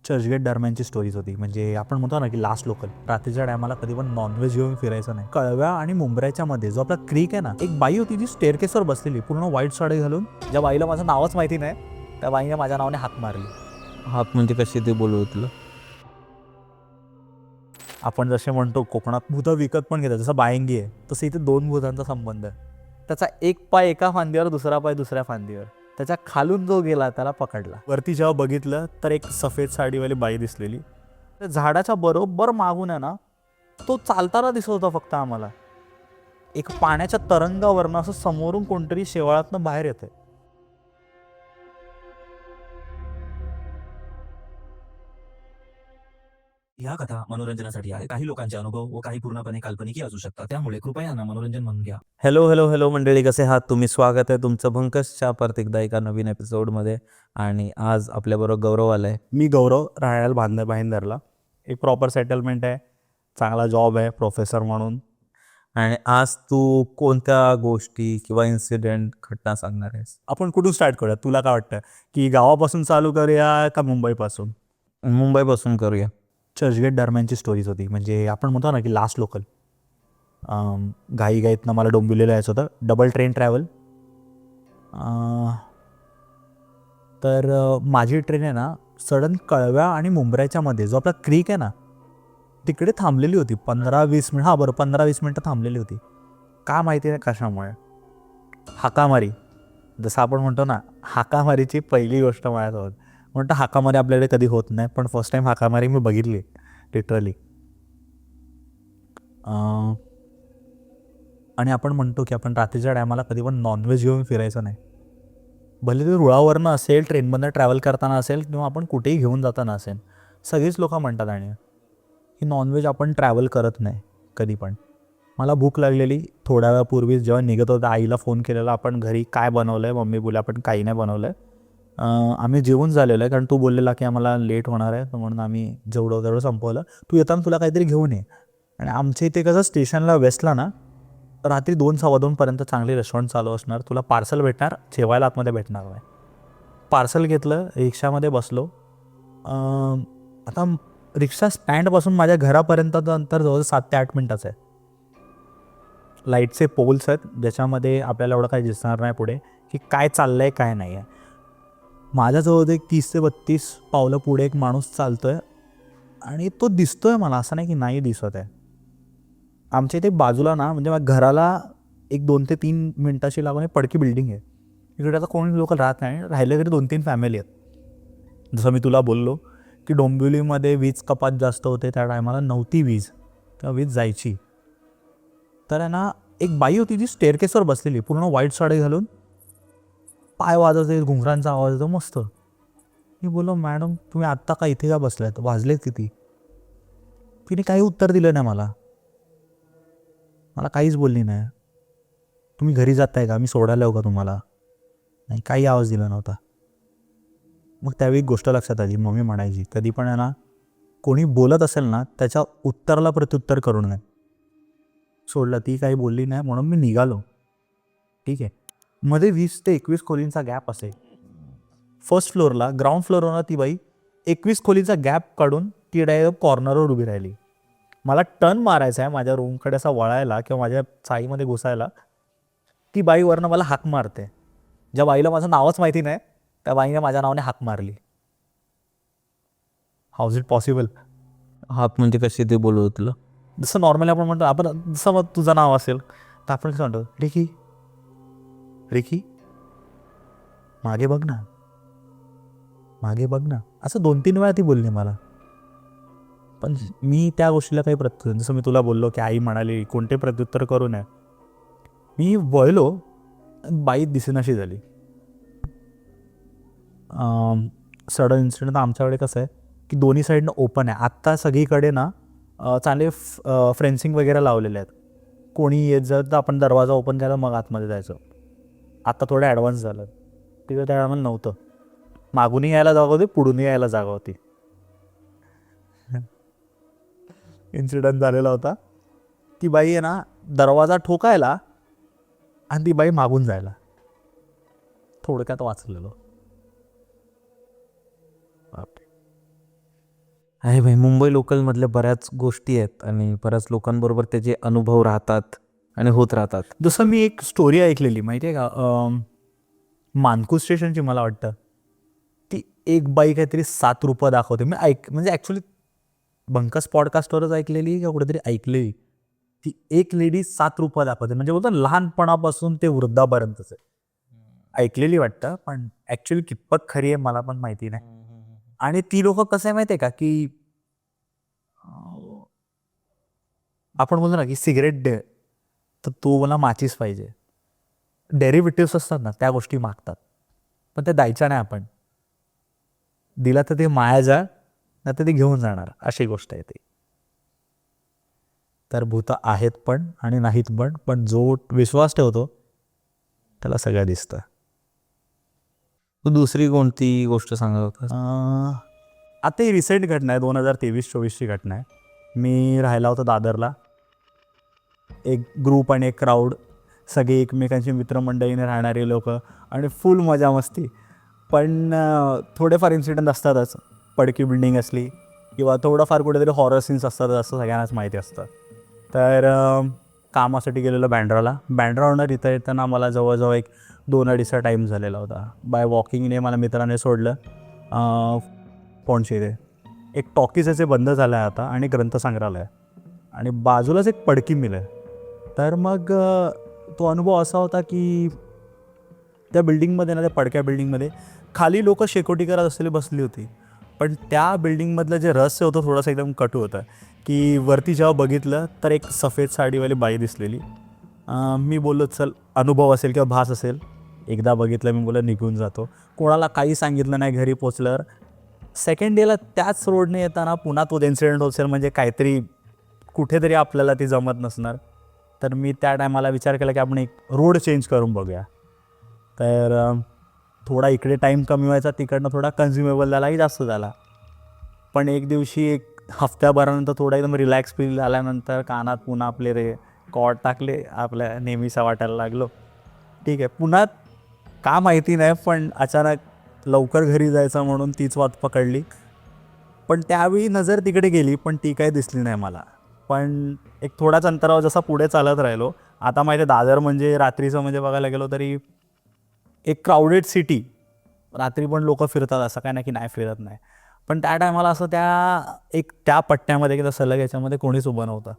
चर्चगेट दरम्यानची स्टोरीज होती. म्हणजे आपण म्हणतो ना की लास्ट लोकल. रात्रीच्या टायमाला कधी पण नॉनव्हेज घेऊन फिरायचं नाही. कळव्या आणि मुंब्र्याच्या मध्ये जो आपला क्रीक आहे ना, एक बाई होती जी स्टेअरकेसवर बसलेली पूर्ण व्हाईट साडी घालून. ज्या बाईला माझं नावच माहिती नाही, त्या बाईने माझ्या नावाने हाक मारली. हात म्हणजे कशी ते बोलवत तुला? आपण जसे म्हणतो कोकणात भूतं विकत पण घेतात, जसं बायंगी आहे, तसं इथे दोन भूतांचा संबंध आहे. त्याचा एक पाय एका फांदीवर, दुसरा पाय दुसऱ्या फांदीवर. त्याच्या खालून जो गेला त्याला पकडला. वरती जेव्हा बघितलं तर एक सफेद साडीवाली बाई दिसलेली. त्या झाडाच्या बरोबर मागून आहे ना, तो चालताना दिसत होता फक्त आम्हाला. एक पाण्याच्या तरंगावरनं असं समोरून कोणतरी शेवाळातनं बाहेर येतंय. ह्या कथा मनोरंजनासाठी आहेत. काही लोकांचे अनुभव व काही पूर्णपणे काल्पनिकही असू शकतात. त्यामुळे कृपया यांना मनोरंजन म्हणून घ्या. हॅलो हॅलो हॅलो मंडळी, कसे आहात तुम्ही? स्वागत आहे तुमचं भंकसच्या परत एकदा एका नवीन एपिसोडमध्ये. आणि आज आपल्याबरोबर गौरव आला आहे. मी गौरव, राहायला भाईंदरला. एक प्रॉपर सेटलमेंट आहे, चांगला जॉब आहे प्रोफेसर म्हणून. आणि आज तू कोणत्या गोष्टी किंवा इन्सिडेंट घटना सांगणार आहेस? आपण कुठून स्टार्ट करूया? तुला काय वाटतं की गावापासून चालू करूया का मुंबईपासून? मुंबईपासून करूया. चर्चगेट दरम्यानची स्टोरीज होती. म्हणजे आपण म्हणतो ना की लास्ट लोकल. घाईघाईतनं मला डोंबिवलीला यायचं होतं, डबल ट्रेन ट्रॅव्हल. तर माझी ट्रेन आहे ना, सडन कळव्या आणि मुंब्र्याच्या मध्ये जो आपला क्रीक आहे ना, तिकडे थांबलेली होती 15-20 मिनिट. हां बरं, 15-20 मिनटं थांबलेली होती. का माहिती नाही कशामुळे? हाकामारी. जसं आपण म्हणतो ना, हाकामारीची पहिली गोष्ट माझ्यासोबत. म्हणतो हाकामारी आपल्याकडे कधी होत नाही, पण फर्स्ट टाईम हाकामारी मी बघितली लिटरली. आणि आपण म्हणतो की आपण रात्रीच्या टायमाला कधी पण नॉनव्हेज घेऊन फिरायचं नाही. भले ते रुळावरनं असेल, ट्रेनमधनं ट्रॅव्हल करताना असेल, किंवा आपण कुठेही घेऊन जाताना असेल. सगळीच लोक म्हणतात आणि की नॉनव्हेज आपण ट्रॅव्हल करत नाही कधी पण. मला भूक लागलेली थोड्या वेळापूर्वीच, जेव्हा निघत होता आईला फोन केलेला, आपण घरी काय बनवलं आहे? मम्मी बोलले आपण काही नाही बनवलं आहे, आम्ही जेवून झालेलं आहे. कारण तू बोललेला की आम्हाला लेट होणार आहे, तर म्हणून आम्ही जेवढं तेवढं संपवलं. तू येताना तुला काहीतरी घेऊन ये. आणि आमच्या इथे कसं स्टेशनला वेस्टला ना, रात्री 2-2:15 चांगले रेस्टॉरंट चालू असणार. तुला पार्सल भेटणार, जेवायला आतमध्ये भेटणार नाही. पार्सल घेतलं, रिक्षामध्ये बसलो. आता रिक्षा स्टँडपासून माझ्या घरापर्यंतचं अंतर जवळ 7 ते 8 मिनटाचं आहे. लाईटचे पोल्स आहेत, ज्याच्यामध्ये आपल्याला एवढं काही दिसणार नाही पुढे की काय चाललं आहे काय नाही आहे. माझ्याजवळ एक 30 ते 32 पावलं पुढे एक माणूस चालतो आहे, आणि तो दिसतो आहे मला, असं नाही की नाही दिसत आहे. आमच्या इथे बाजूला ना, म्हणजे माझ्या घराला एक 2 ते 3 मिनटाची लागून एक पडकी बिल्डिंग आहे. इकडे आता कोणी लोक राहत नाही, राहिले तरी 2-3 फॅमिली आहेत. जसं मी तुला बोललो की डोंबिवलीमध्ये वीज कपात जास्त होते, त्या टायमाला नव्हती वीज, तेव्हा वीज जायची. तर आहे ना, एक बाई होती जी स्टेअरकेसवर बसलेली पूर्ण व्हाईट साडी घालून, पाय वाजवते, घुंगरांचा आवाज येतो मस्त. मी बोललो, मॅडम तुम्ही आत्ता का इथे का बसलात? वाजलेत किती? तिने काही उत्तर दिलं नाही मला काहीच बोलली नाही. तुम्ही घरी जाताय का? मी सोडायला येऊ का तुम्हाला? नाही, काही आवाज दिला नव्हता. मग त्यावेळी गोष्ट लक्षात आली. मम्मी म्हणायची, कधी पण आहे ना, कोणी बोलत असेल ना, त्याच्या उत्तराला प्रत्युत्तर करू नये. सोडलं, ती काही बोलली नाही म्हणून मी निघालो. ठीक आहे. मध्ये 20 ते 21 खोलींचा गॅप असेल. फर्स्ट फ्लोअरला, ग्राउंड फ्लोअरवर ती बाई 21 खोलीचा गॅप काढून ती डायरेक्ट कॉर्नरवर उभी राहिली. मला टर्न मारायचा आहे माझ्या रूमकडे असा वळायला किंवा माझ्या चाळीमध्ये घुसायला. ती बाई वरनं मला हाक मारते. ज्या बाईला माझं नावच माहिती नाही, त्या बाईने माझ्या नावाने हाक मारली. How is it possible? हात म्हणजे कशी ते बोलवत तुला? जसं नॉर्मली आपण म्हणतो, आपण जसं मग तुझं नाव असेल तर आपण कसं म्हणतो, रिकी रिकी मागे बघ ना, मागे बघ ना, असं 2-3 वेळा ती बोलली मला. पण मी त्या गोष्टीला काही प्रत्युत्तर, जसं मी तुला बोललो की आई म्हणाली कोणते प्रत्युत्तर करू नये. मी वळलो, बाई दिसेनाशी झाली. सडन इन्सिडेंट आमच्याकडे कसं आहे की दोन्ही साईडनं ओपन आहे. आत्ता सगळीकडे ना चांगले फेन्सिंग वगैरे लावलेले आहेत. कोणी येत जर तर आपण दरवाजा ओपन केला मग आतमध्ये जायचं. आत्ता थोडं ॲडव्हान्स झालं, तिकडे त्या टायमाला नव्हतं. मागूनही यायला जागा होती, पुढूनही यायला जागा होती. इन्सिडेंट झालेला होता. ती बाई आहे ना, दरवाजा ठोकायला आणि ती बाई मागून जायला. थोडक्यात वाचलेलो. आहे भाई, मुंबई लोकलमधल्या बऱ्याच गोष्टी आहेत आणि बऱ्याच लोकांबरोबर त्याचे अनुभव राहतात आणि होत राहतात. जसं मी एक स्टोरी ऐकलेली माहिती आहे का, मानकूर स्टेशनची मला वाटतं, ती एक बाई काहीतरी 7 रुपये दाखवते. मी म्हणजे ॲक्च्युली बंकस पॉडकास्टवरच ऐकलेली का कुठेतरी ऐकलेली. ती एक लेडी 7 रुपये दाखवते, म्हणजे बोलतो लहानपणापासून ते वृद्धापर्यंतच आहे. ऐकलेली वाटतं, पण ॲक्च्युली कितपत खरी आहे मला पण माहिती नाही. आणि ती लोक कसं आहे माहिती आहे का, की आपण बोलतो ना की सिगरेट दे, तर तो मला माचीस पाहिजे. डेरिव्हेटिव्स असतात ना, त्या गोष्टी मागतात, पण ते द्यायच्या नाही. आपण दिला तर ते मायाजाळ, नाही तर ते घेऊन जाणार, अशी गोष्ट आहे ती. तर भूत आहेत पण आणि नाहीत पण जो विश्वास ठेवतो त्याला सगळं दिसतं. तू दुसरी कोणती गोष्ट सांगत होतास? आता ही रिसेंट घटना आहे, 2023-24ची घटना आहे. मी राहिला होता दादरला. एक ग्रुप आणि एक क्राऊड, सगळे एकमेकांची मित्रमंडळीने राहणारे लोक आणि फुल मजा मस्ती. पण थोडेफार इन्सिडेंट असतातच. पडकी बिल्डिंग असली किंवा थोडंफार कुठेतरी हॉरर सीन्स असतात, असं सगळ्यांनाच माहिती असतं. तर कामासाठी गेलेलो बँड्रावरनं इथं येताना मला जवळजवळ एक 2-2.5चा टाईम झालेला होता. बाय वॉकिंगने मला मित्राने सोडलं पॉन्डशी. एक टॉकीज बंद झालं आहे आता आणि ग्रंथसंग्रहालय आणि बाजूलाच एक पडकी मिल आहे. तर मग तो अनुभव असा होता की त्या बिल्डिंगमध्ये ना, त्या पडक्या बिल्डिंगमध्ये खाली लोक शेकोटी करत असलेली बसली होती. पण त्या बिल्डिंगमधलं जे रहस्य होतं थोडंसं एकदम कटू होतं, की वरती जेव्हा बघितलं तर एक सफेद साडीवाली बाई दिसलेली. मी बोललो चल अनुभव असेल किंवा भास असेल, एकदा बघितलं मी बोललं निघून जातो. कोणाला काही सांगितलं नाही. घरी पोचल्यावर सेकंड डेला त्याच रोडने येताना पुन्हा तो इन्सिडेंट असेल, म्हणजे काहीतरी कुठेतरी आपल्याला ती जमत नसणार. तर मी त्या टायमाला विचार केला की आपण एक रोड चेंज करून बघूया. तर थोडा इकडे टाईम कमी व्हायचा, तिकडनं थोडा कन्झ्युमेबल झालाही जास्त झाला. पण एक दिवशी एक हफ्त्याभरानंतर थोडा एकदम रिलॅक्स फील झाल्यानंतर कानात पुन्हा आपले कॉर्ड टाकले, आपल्या नेहमीचा वाटायला लागलो. ठीक आहे, पुन्हा का माहिती नाही, पण अचानक लवकर घरी जायचं म्हणून तीच वाट पकडली. पण त्यावेळी नजर तिकडे गेली, पण ती काही दिसली नाही मला. पण एक थोड्याच अंतरावर जसा पुढे चालत राहिलो, आता माहिती आहे दादर म्हणजे रात्रीचं म्हणजे बघायला गेलो तरी एक क्राऊडेड सिटी. रात्री पण लोक फिरतात, असं काय नाही की नाही फिरत नाही. पण त्या टायमाला असं त्या पट्ट्यामध्ये किंवा सलग याच्यामध्ये कोणीच उभं नव्हतं.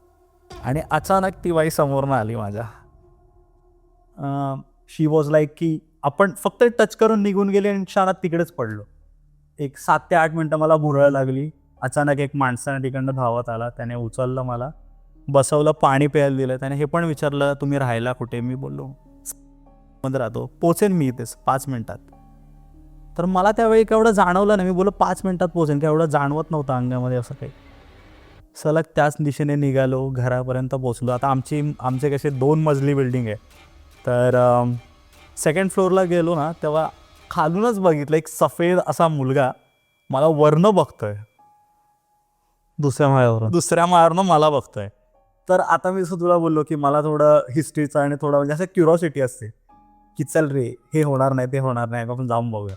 आणि अचानक ती बाई समोरनं आली माझ्या. शी वॉज लाईक की आपण फक्त टच करून निघून गेले आणि क्षणात तिकडेच पडलो. एक 7 ते 8 मिनटं मला भुरळ लागली. अचानक एक माणसाने तिकडनं धावत आला, त्याने उचललं, मला बसवलं, पाणी प्यायला दिलं. त्याने हे पण विचारलं तुम्ही राहायला कुठे. मी बोललो मध्ये राहतो, पोचेन मी इथेच 5 मिनटात. तर मला त्यावेळी केवढं जाणवलं नाही. मी बोललो 5 मिनटात पोचेन, काय एवढं जाणवत नव्हतं अंगामध्ये असं काही. सलग त्याच दिशेने निघालो, घरापर्यंत पोचलो. आता आमचे कसे 2 मजली बिल्डिंग आहे. तर सेकंड फ्लोअरला गेलो ना, तेव्हा खालूनच बघितलं एक सफेद असा मुलगा मला वरनं बघतोय, दुसऱ्या माळ्यावरनं मला बघतोय. तर आता मी असं तुला बोललो की मला थोडं हिस्ट्रीचा आणि थोडं म्हणजे असं क्युरॉसिटी असते की चल रे, हे होणार नाही ते होणार नाही, आपण जाऊन बघूया.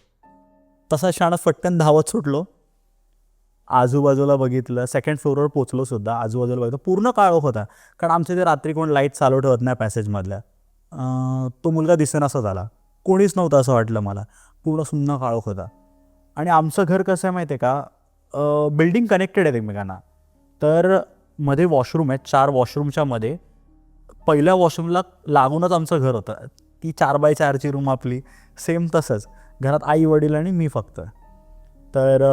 तसा क्षणात फटकन धावत सुटलो. आजूबाजूला बघितलं, सेकंड फ्लोअरवर पोचलो सुद्धा. आजूबाजूला बघितलं, पूर्ण काळोख होता. कारण आमच्या ते रात्री कोण लाईट चालू ठेवत नाही पॅसेजमधल्या. तो मुलगा दिसेनासा झाला, कोणीच नव्हतं असं वाटलं मला. पूर्ण सुन्न काळोख होता. आणि आमचं घर कसं आहे माहिती आहे का, बिल्डिंग कनेक्टेड आहेत एकमेकांना. तर मध्ये वॉशरूम आहेत, 4 वॉशरूमच्या मध्ये पहिल्या वॉशरूमला लागूनच आमचं घर होतं. ती 4x4ची रूम आपली, सेम तसंच. घरात आई वडील आणि मी फक्त. तर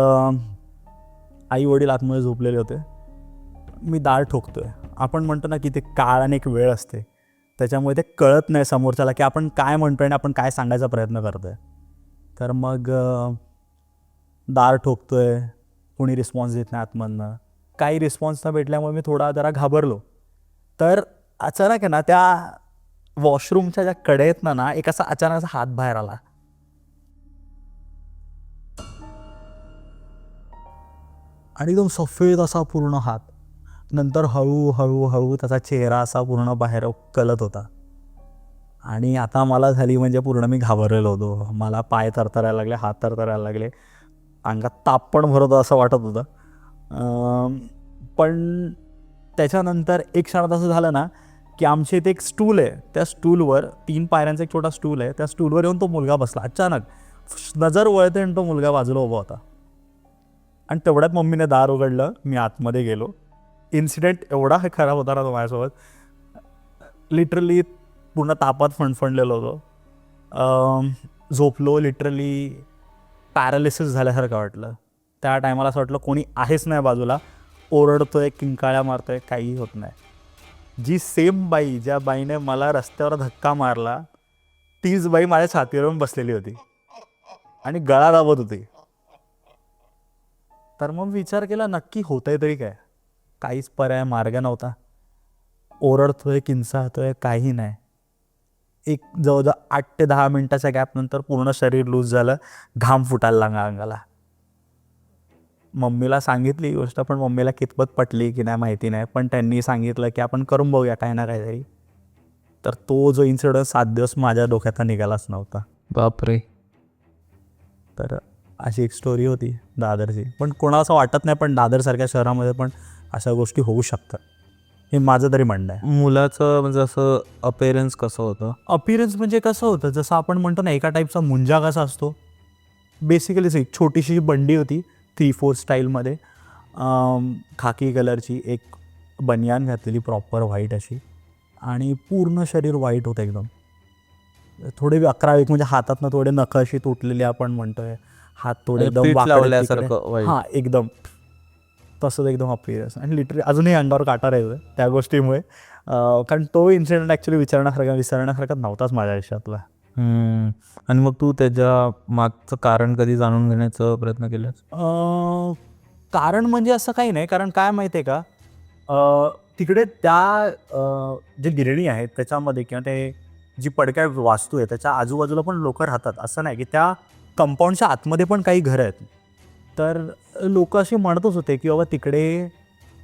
आई वडील आतमध्ये झोपलेले होते. मी दार ठोकतोय. आपण म्हणतो ना की ते काळ आणि एक वेळ असते, त्याच्यामुळे ते कळत नाही समोरच्याला की आपण काय म्हणतोय आणि आपण काय सांगायचा प्रयत्न करतोय. तर मग दार ठोकतोय, कोणी रिस्पॉन्स देत नाही आतमधनं. काही रिस्पॉन्स न भेटल्यामुळे मी जरा घाबरलो. तर अचानक आहे ना, त्या वॉशरूमच्या ज्या कडे आहेत ना, एक असा अचानक हात बाहेर आला. आणि एकदम सफेद असा पूर्ण हात. नंतर हळूहळू त्याचा चेहरा असा पूर्ण बाहेर कलत होता. आणि आता मला झाली म्हणजे पूर्ण मी घाबरलेलो होतो. मला पाय तरतरायला लागले, हात तरतरायला लागले, अंगात ताप पण भरत असं वाटत होतं. पण त्याच्यानंतर एक क्षणात असं झालं ना की आमच्या इथे एक स्टूल आहे, त्या स्टूलवर 3 पायऱ्यांचा एक छोटा स्टूल आहे, त्या स्टूलवर येऊन तो मुलगा बसला. अचानक नजर वळते आणि तो मुलगा बाजूला उभा होता. आणि तेवढ्यात मम्मीने दार उघडलं, मी आतमध्ये गेलो. इन्सिडेंट एवढा खराब होता ना तो माझ्यासोबत, लिटरली पूर्ण तापात फणफणलेलो होतो. झोपलो, लिटरली पॅरालिसिस झाल्यासारखं वाटलं. त्या टायमाला असं वाटलं कोणी आहेच नाही बाजूला, ओरडतोय, किंकाळ्या मारतोय, काहीही होत नाही. जी सेम बाई, ज्या बाईने मला रस्त्यावर धक्का मारला, तीच बाई माझ्या छातीवर येऊन बसलेली होती आणि गळा दाबत होती. तर मग विचार केला नक्की होतंय तरी काय. काहीच पर्याय मार्ग नव्हता. ओरडतोय, किंचाळतोय, काही नाही. एक जवळजवळ 8 ते 10 मिनिटाच्या गॅपनंतर पूर्ण शरीर लूज झालं, घाम फुटायला लागला अंगाला. मम्मीला सांगितली गोष्ट, पण मम्मीला कितपत पटली की नाही माहिती नाही, पण त्यांनी सांगितलं की आपण करून बघूया काय ना काहीतरी. तर तो जो इन्सिडंट 7 दिवस माझ्या डोक्यात निघालाच नव्हता. बापरे. तर अशी एक स्टोरी होती दादरची. पण कोणाला असं वाटत नाही, पण दादरसारख्या शहरामध्ये पण अशा गोष्टी होऊ शकतात, हे माझं तरी म्हणणं आहे. मुलाचं म्हणजे असं अपेअरन्स कसं होतं? अपीरन्स म्हणजे कसं होतं, जसं आपण म्हणतो ना एका टाईपचा मुंजा कसा असतो, बेसिकली एक छोटीशी बंडी होती 3/4 स्टाईलमध्ये, खाकी कलरची, एक बनियान घातलेली प्रॉपर व्हाईट अशी, आणि पूर्ण शरीर व्हाईट होतं एकदम. थोडे 11-1 म्हणजे हातातनं थोडे नखं अशी तुटलेली आपण म्हणतोय, हात थोडे एकदम पीठ वाकडे लावल्यासारखं तिकडे. white. हां, एकदम तसंच एकदम अपीरन्स. आणि लिटरली अजूनही अंगावर काटा राहिलं त्या गोष्टीमुळे. कारण तो इन्सिडेंट ॲक्च्युली विसरण्यासारखा नव्हताच माझ्या आयुष्यातला. आणि मग तू त्याच्या मागचं कारण कधी जाणून घेण्याचा प्रयत्न केलास? कारण म्हणजे असं काही नाही, कारण काय माहिती आहे का, तिकडे त्या जे गिरणी आहेत त्याच्यामध्ये किंवा ते जी पडक्या वास्तू आहे त्याच्या आजूबाजूला पण लोक राहतात. असं नाही की त्या कंपाऊंडच्या आतमध्ये पण काही घरं आहेत. तर लोक असे म्हणतच होते की बाबा तिकडे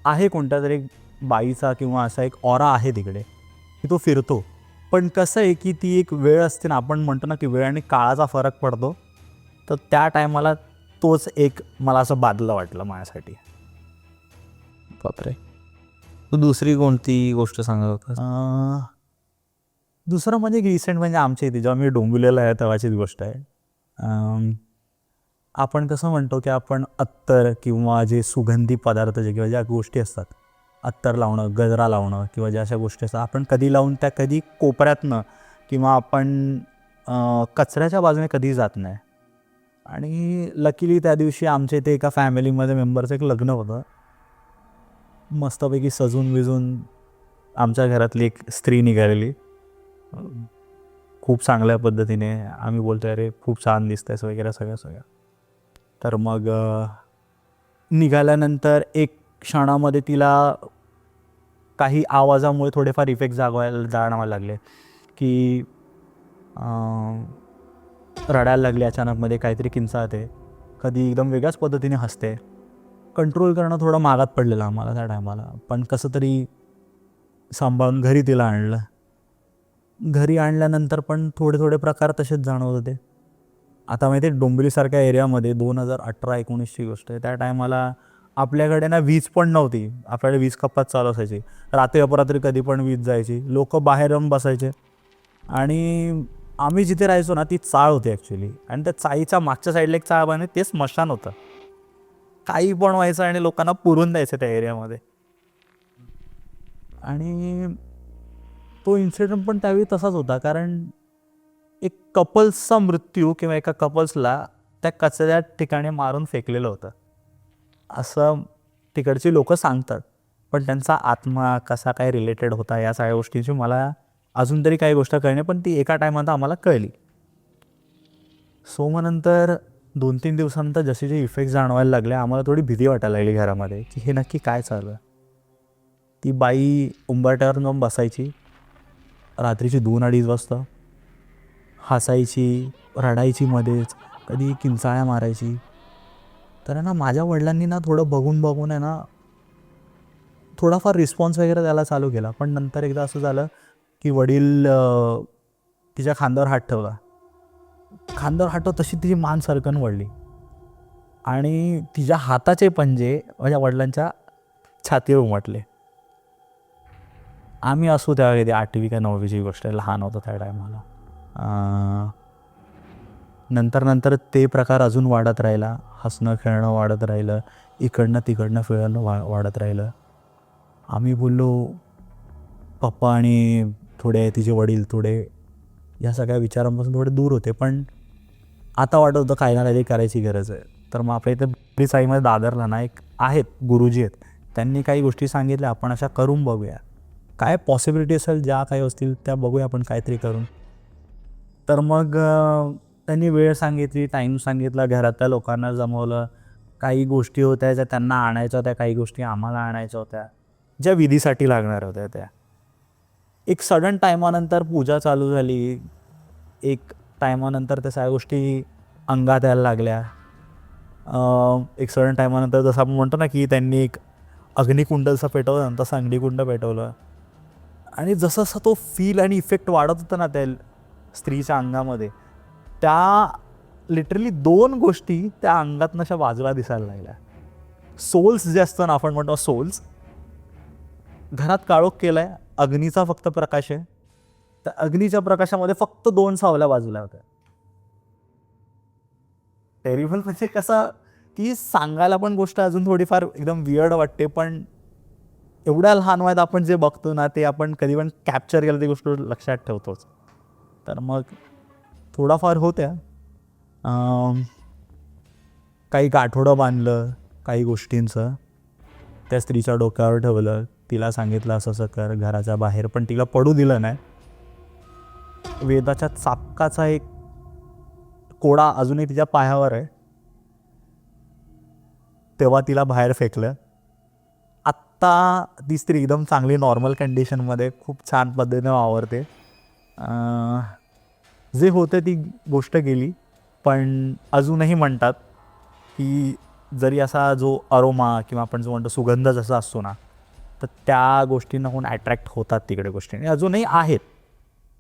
आहे कोणत्या तरी बाईचा किंवा असा एक ऑरा आहे तिकडे की तो फिरतो. पण कसं आहे की ती एक वेळ असते ना, आपण म्हणतो ना की वेळ आणि काळाचा फरक पडतो. तर त्या टायमाला तोच एक मला असं बादलं वाटलं माझ्यासाठी. बापरे. तू दुसरी कोणती गोष्ट सांगत होतास? दुसरं म्हणजे रिसेंट म्हणजे आमच्या इथे जेव्हा मी डोंबिवलीला आहे तेव्हाचीच गोष्ट आहे. आपण कसं म्हणतो की आपण अत्तर किंवा जे सुगंधी पदार्थ जे किंवा ज्या गोष्टी असतात, अत्तर लावणं, गजरा लावणं किंवा ज्या अशा गोष्टी असतात, आपण कधी लावून त्या कधी कोपऱ्यातनं किंवा आपण कचऱ्याच्या बाजूने कधी जात नाही. आणि लकीली त्या दिवशी आमच्या इथे एका फॅमिलीमध्ये मेंबरचं एक लग्न होतं. मस्तपैकी सजून विजून आमच्या घरातली एक स्त्री निघालेली, खूप चांगल्या पद्धतीने. आम्ही बोलतो अरे खूप छान दिसतंयस वगैरे सगळं. तर मग निघाल्यानंतर एक क्षणामध्ये तिला काही आवाजामुळे थोडेफार इफेक्ट जाणवायला लागले की रडायला लागली अचानकमध्ये, काहीतरी किंचाळते, कधी एकदम वेगळ्याच पद्धतीने हसते. कंट्रोल करणं थोडं मागात पडलेलं आम्हाला त्या टायमाला, पण कसं तरी सांभाळून घरी तिला आणलं. घरी आणल्यानंतर पण थोडे प्रकार तसेच जाणवत होते. आता माहिती आहे डोंबिवलीसारख्या एरियामध्ये 2018-19ची गोष्ट आहे, त्या टायमाला आपल्याकडे ना वीज पण नव्हती. आपल्याकडे वीज कपात चालू असायची, रात्री अपरात्री कधी पण वीज जायची, लोक बाहेर येऊन बसायचे. आणि आम्ही जिथे राहायचो ना ती चाळ होती ॲक्च्युली, आणि त्या चाळीच्या मागच्या साईडला एक चाळ बांधली, ते स्मशान होतं. काही पण व्हायचं आणि लोकांना पुरून द्यायचं त्या एरियामध्ये. आणि तो इन्सिडेंट पण त्यावेळी तसाच होता, कारण एक कपल्सचा मृत्यू किंवा एका कपल्सला त्या कचऱ्या ठिकाणी मारून फेकलेलं होतं असं तिकडची लोक सांगतात. पण त्यांचा आत्मा कसा काय रिलेटेड होता या सगळ्या गोष्टींची मला अजून तरी काही गोष्ट कळणे, पण ती एका टायमात आम्हाला कळली. सो मग नंतर 2-3 दिवसानंतर जसे जे इफेक्ट जाणवायला लागले, आम्हाला थोडी भीती वाटायला लागली घरामध्ये की हे नक्की काय चालू आहे. ती बाई उंबरट्यावर जाऊन बसायची रात्रीची 2-2:30 वाजता, हसायची, रडायची मध्येच, कधी किंचाळ्या मारायची. तर ना माझ्या वडिलांनी ना थोडं बघून आहे ना थोडाफार रिस्पॉन्स वगैरे द्यायला चालू केला. पण नंतर एकदा असं झालं की वडील तिच्या खांद्यावर हात ठेवला. खांद्यावर हात ठेवत तशी तिची मान सरकन वळली आणि तिच्या हाताचे पंजे माझ्या वडिलांच्या छातीवर उमटले. आम्ही असू तेव्हा किती 8वी का 9वीची गोष्ट आहे, लहान होतो त्या टायमाला. नंतर ते प्रकार अजून वाढत राहिला, हसणं खेळणं वाढत राहिलं, इकडनं तिकडनं फिरणं वाढत राहिलं. आम्ही बोललो, पप्पा आणि थोडे तिचे वडील थोडे या सगळ्या विचारांपासून थोडे दूर होते, पण आता वाटत होतं काही ना काहीतरी करायची गरज आहे. तर मग आपल्या इथे साईमध्ये दादरला ना एक आहेत गुरुजी आहेत, त्यांनी काही गोष्टी सांगितल्या, आपण अशा करून बघूया, काय पॉसिबिलिटी असेल, ज्या काही असतील त्या बघूया आपण काहीतरी करून. तर मग त्यांनी वेळ सांगितली, टाईम सांगितला, घरातल्या लोकांना जमवलं. काही गोष्टी होत्या ज्या त्यांना आणायच्या होत्या, काही गोष्टी आम्हाला आणायच्या होत्या, ज्या विधीसाठी लागणार होत्या त्या. एक सडन टायमानंतर पूजा चालू झाली, एक टायमानंतर त्या सगळ्या गोष्टी अंगात यायला लागल्या. एक सडन टायमानंतर जसं आपण म्हणतो ना की त्यांनी एक अग्निकुंड जसं पेटवलं तसं अग्निकुंड पेटवलं. आणि जसं जसं तो फील आणि इफेक्ट वाढत होता ना त्या स्त्रीच्या अंगामध्ये, त्या लिटरली 2 गोष्टी त्या अंगातनं अशा बाजूला दिसायला लागल्या. सोल्स जे असतं ना, आपण म्हणतो सोल्स, घरात काळोख केलाय, अग्नीचा फक्त प्रकाश आहे, त्या अग्नीच्या प्रकाशामध्ये फक्त 2 सावल्या बाजूला होत्या. टेरिबल म्हणजे कसं की सांगायला पण गोष्ट अजून थोडीफार एकदम वियर्ड वाटते, पण एवढ्या लहान वयात आपण जे बघतो ना ते आपण कधी पण कॅप्चर केलं ती गोष्ट लक्षात ठेवतोच. तर मग थोडाफार होत्या, काही गाठोडं बांधलं काही गोष्टींचं, त्या स्त्रीच्या डोक्यावर ठेवलं, तिला सांगितलं असं असं कर घराच्या बाहेर, पण तिला पडू दिलं नाही. वेदाच्या चाबकाचा एक कोडा अजूनही तिच्या पायावर आहे, तेव्हा तिला बाहेर फेकलं. आत्ता ती स्त्री एकदम चांगली नॉर्मल कंडिशनमध्ये खूप छान पद्धतीने वावरते. जे होते ती गोष्ट गेली, पण अजूनही म्हणतात की जरी असा जो अरोमा किंवा आपण जो म्हणतो सुगंध जसा असतो ना, तर त्या गोष्टींना कोण अट्रॅक्ट होतात तिकडे गोष्टी, आणि अजूनही आहेत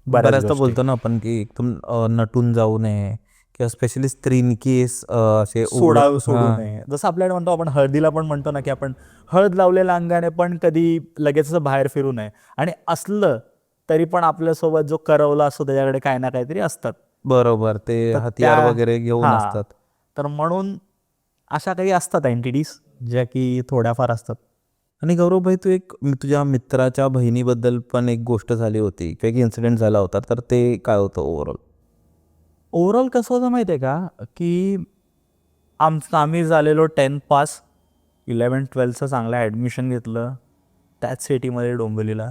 बऱ्याचदा बोलतो ना आपण की एकदम नटून जाऊ नये, किंवा स्पेशली स्त्रीन केस असे सोडू नये. जसं आपल्याकडे म्हणतो आपण हळदीला पण म्हणतो ना की आपण हळद लावलेल्या अंगाने पण कधी लगेच असं बाहेर फिरू नये, आणि असलं तरी पण आपल्यासोबत जो करवला असतो त्याच्याकडे काही ना काहीतरी असतात. बरोबर, ते तर हतियार त्या- वगैरे घेऊन हां. असतात. तर म्हणून अशा काही असतात एंटिटीज ज्या की थोड्याफार असतात. आणि गौरवभाई, तू एक तुझ्या मित्राच्या बहिणीबद्दल पण एक गोष्ट झाली होती किंवा एक इन्सिडेंट झाला होता, तर ते काय होतं ओव्हरऑल कसं होतं माहिती आहे का, की आम्ही झालेलो 10th पास, 11th-12thचं चांगलं ॲडमिशन घेतलं त्याच सिटीमध्ये डोंबिवलीला.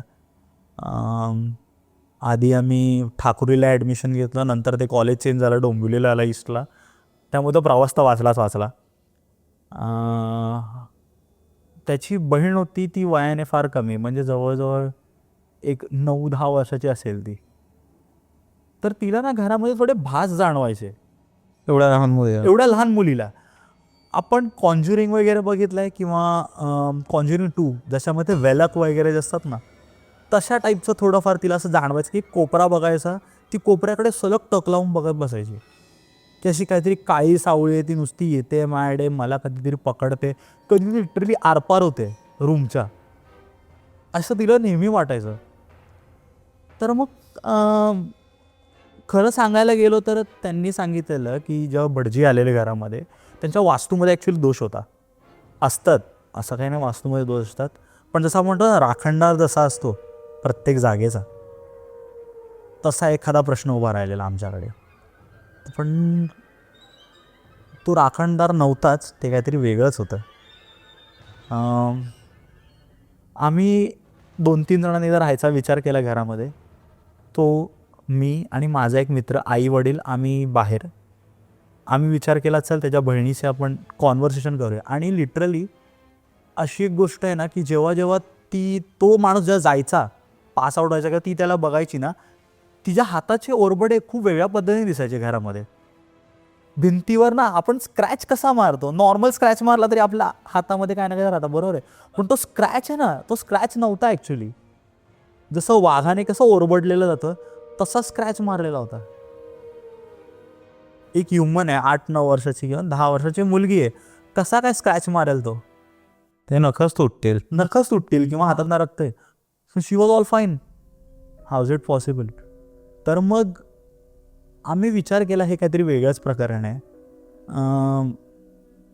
आधी आम्ही ठाकुरीला ॲडमिशन घेतलं, नंतर ते कॉलेज चेंज झालं, डोंबिवलीला आला ईस्टला, त्यामुळे तो प्रवास तर वाचला. त्याची बहीण होती, ती वयाने फार कमी, म्हणजे जवळजवळ एक 9-10 वर्षाची असेल ती. तर तिला ना घरामध्ये थोडे भास जाणवायचे एवढ्या लहान मुलीला. आपण कॉन्ज्युरिंग वगैरे बघितलं आहे किंवा कॉन्ज्युरिंग 2 ज्याच्यामध्ये वेलक वगैरे जे असतात ना, तशा टाईपचं थोडंफार तिला असं जाणवायचं की कोपरा बघायचा, ती कोपऱ्याकडे सलग टक लावून बघत बसायची, की अशी काहीतरी काळी सावळी आहे, ती नुसती येते माझ्याकडे, मला कधीतरी पकडते, कधी लिटरली आरपार होते रूमच्या, असं तिला नेहमी वाटायचं. तर मग खरं सांगायला गेलो तर त्यांनी सांगितलेलं की जेव्हा भटजी आलेले घरामध्ये, त्यांच्या वास्तूमध्ये ॲक्च्युली दोष होता. असतात, असं काही नाही वास्तूमध्ये दोष असतात, पण जसं आपण म्हणतो ना राखणदार जसा असतो प्रत्येक जागेचा, तसा एखादा प्रश्न उभा राहिलेला आमच्याकडे. पण तो राखणदार नव्हताच, ते काहीतरी वेगळंच होतं. आम्ही 2-3 जणांनी जर राहायचा विचार केला घरामध्ये, तो मी आणि माझा एक मित्र, आई वडील, आम्ही बाहेर. आम्ही विचार केला चल त्याच्या बहिणीशी आपण कॉन्व्हर्सेशन करूया. आणि लिटरली अशी एक गोष्ट आहे ना की जेव्हा जेव्हा तो माणूस जेव्हा जायचा, पास आउट व्हायचा, किंवा ती त्याला बघायची ना, तिच्या हाताचे ओरबडे खूप वेगळ्या पद्धतीने दिसायचे घरामध्ये. भिंतीवर ना आपण स्क्रॅच कसा मारतो, नॉर्मल स्क्रॅच मारला तरी आपल्या हातामध्ये काय ना काय राहतं, बरोबर आहे, पण तो स्क्रॅच आहे ना, तो स्क्रॅच नव्हता ॲक्च्युली. जसं वाघाने कसं ओरबडलेलं जातं तसा स्क्रॅच मारलेला होता. एक ह्युमन आहे 8-9 वर्षाची किंवा 10 वर्षाची मुलगी आहे, कसा काय स्क्रॅच मारेल तो? ते नखच तुटतील. नखच तुटतील किंवा हातातनं रक्त आहे. So she was all fine. How is it possible? तर मग आम्ही विचार केला हे काहीतरी वेगळंच प्रकरण आहे.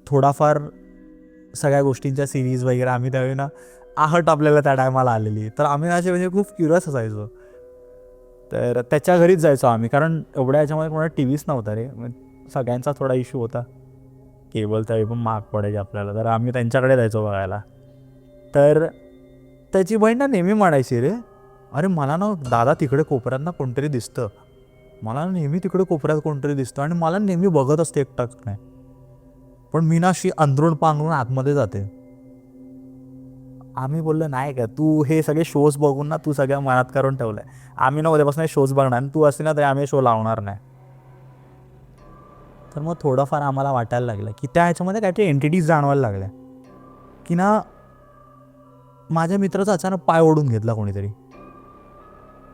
थोडाफार सगळ्या गोष्टींच्या सिरीज वगैरे आम्ही त्यावेळी ना आहट आपल्याला त्या टायमाला आलेली, तर आम्ही असे म्हणजे खूप क्युरियस असायचो. तर त्याच्या घरीच जायचो आम्ही, कारण एवढ्या याच्यामध्ये कोणाला टी व्हीच नव्हता रे. सगळ्यांचा थोडा इश्यू होता, केबल त्यावेळी पण महाग पडायचे आपल्याला, तर आम्ही त्यांच्याकडे जायचो बघायला. तर त्याची बहीण ना नेहमी म्हणायची, रे अरे मला ना दादा तिकडे कोपऱ्यात ना कोणतरी दिसतं, मला नेहमी तिकडे कोपऱ्यात कोणतरी दिसतं आणि मला नेहमी बघत असते एकटाच नाही, पण मी ना अशी अंथरूण पांघरून आतमध्ये जाते. आम्ही बोललो नाही का, तू हे सगळे शोज बघून ना तू सगळ्या मनात करून ठेवलंय, आम्ही ना उद्यापासून शोज बघणार आणि तू असते ना तरी आम्ही शो लावणार नाही. तर मग थोडंफार आम्हाला वाटायला लागलं की त्या ह्याच्यामध्ये काहीतरी एंटिटीज जाणवायला लागल्या, की ना माझ्या मित्राचा अचानक पाय ओढून घेतला कोणीतरी.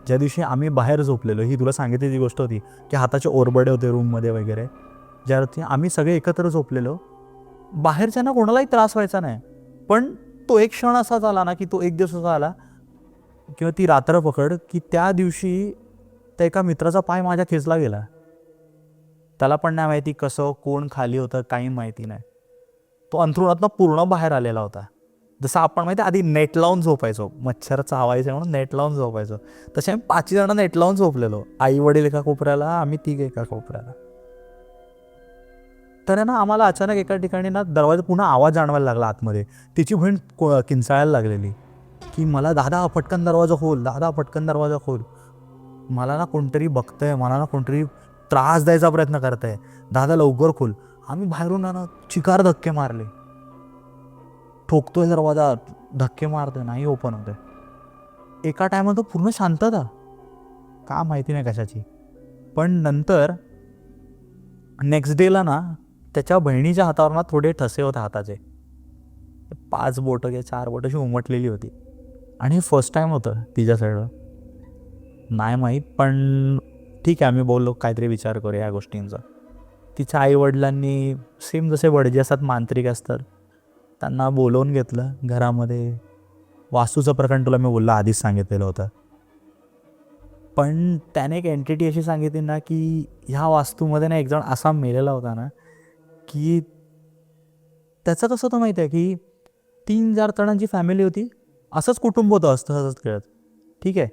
ज्या दिवशी आम्ही बाहेर झोपलेलो, ही तुला सांगितलेली गोष्ट होती की हाताचे ओरबडे होते रूममध्ये वगैरे, ज्यावरती आम्ही सगळे एकत्र झोपलेलो, बाहेरच्यांना कोणालाही त्रास व्हायचा नाही, पण तो एक क्षण असा झाला ना, की तो एक दिवस असा आला किंवा ती रात्र पकड की त्या दिवशी त्या एका मित्राचा पाय माझ्या खेचला गेला. त्याला पण नाही माहिती कसं, कोण खाली होतं, काही माहिती नाही. तो अंथरुणातनं पूर्ण बाहेर आलेला होता. जसं आपण माहिती आधी नेट लावून झोपायचो, मच्छर चावायचे म्हणून नेट लावून झोपायचो, तसे आम्ही 5 जण नेट लावून झोपलेलो. आई वडील एका कोपऱ्याला, आम्ही 3 एका कोपऱ्याला. तर ना आम्हाला अचानक एका ठिकाणी ना दरवाजा पुन्हा आवाज जाणवायला लागला आतमध्ये. तिची बहीण किंचाळायला लागलेली की मला दादा पटकन दरवाजा खोल, दादा पटकन दरवाजा खोल, मला ना कोणतरी बघतंय, मला ना कोणतरी त्रास द्यायचा प्रयत्न करतंय, दादा लवकर खोल. आम्ही बाहेरून ना चिकार धक्के मारले, ठोकतोय दरवाजा, धक्के मारतोय, नाही ओपन होतोय. एका टायमात तो पूर्ण शांतता, का माहिती नाही कशाची. पण नंतर नेक्स्ट डेला ना त्याच्या बहिणीच्या हातावर ना थोडे ठसे होते हाताचे, 5 बोटं किंवा 4 बोटं अशी उमटलेली होती. आणि फर्स्ट टाईम होतं तिच्या साईडवर, नाही माहीत, पण ठीक आहे आम्ही बोललो काहीतरी विचार करूया या गोष्टींचा. तिच्या आईवडिलांनी सेम जसे वडजे असतात, मांत्रिक असतात, त्यांना बोलवून घेतलं घरामध्ये. वास्तूचं प्रकरण तुला मी बोललो आधीच सांगितलेलं होतं, पण त्याने एक एंटिटी अशी सांगितली ना की ह्या वास्तूमध्ये ना एक जण असा मेलेला होता ना की त्याचं कसं होतं माहिती आहे की 3-4 जणांची फॅमिली होती, असंच कुटुंब होतं, असतं हसत खेळत, ठीक आहे.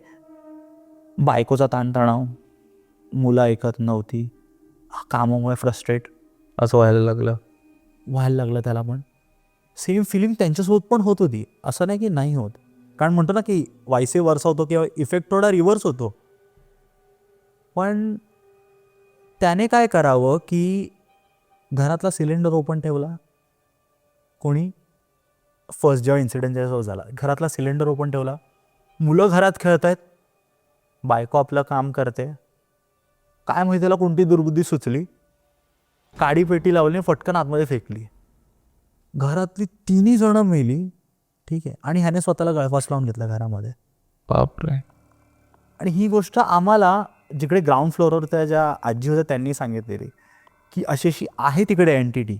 बायकोचा ताणतणाव, मुलं ऐकत नव्हती, कामामुळे फ्रस्ट्रेट, असं व्हायला लागलं त्याला. पण सेम फिलिंग त्यांच्यासोबत पण होत होती, असं नाही की नाही होत, कारण म्हणतो ना की वायसे वर्सा होतो किंवा इफेक्ट थोडा रिव्हर्स होतो. पण त्याने काय करावं की घरातला सिलेंडर ओपन ठेवला, कोणी फर्स्ट जेव्हा इन्सिडेंट ज्याच्यासोबत झाला, घरातला सिलेंडर ओपन ठेवला, मुलं घरात खेळत आहेत, बायको आपलं काम करते, काय माहिती त्याला कोणती दुर्बुद्धी सुचली, काडी पेटी लावली, फटकन आतमध्ये फेकली, घरातली 3 जणं मेली, ठीक आहे. आणि ह्याने स्वतःला गळफास लावून घेतला घरामध्ये. बापरे. आणि ही गोष्ट आम्हाला जिकडे ग्राउंड फ्लोअरवर त्या ज्या आजी होत्या त्यांनी सांगितलेली की अशी आहे तिकडे एंटिटी,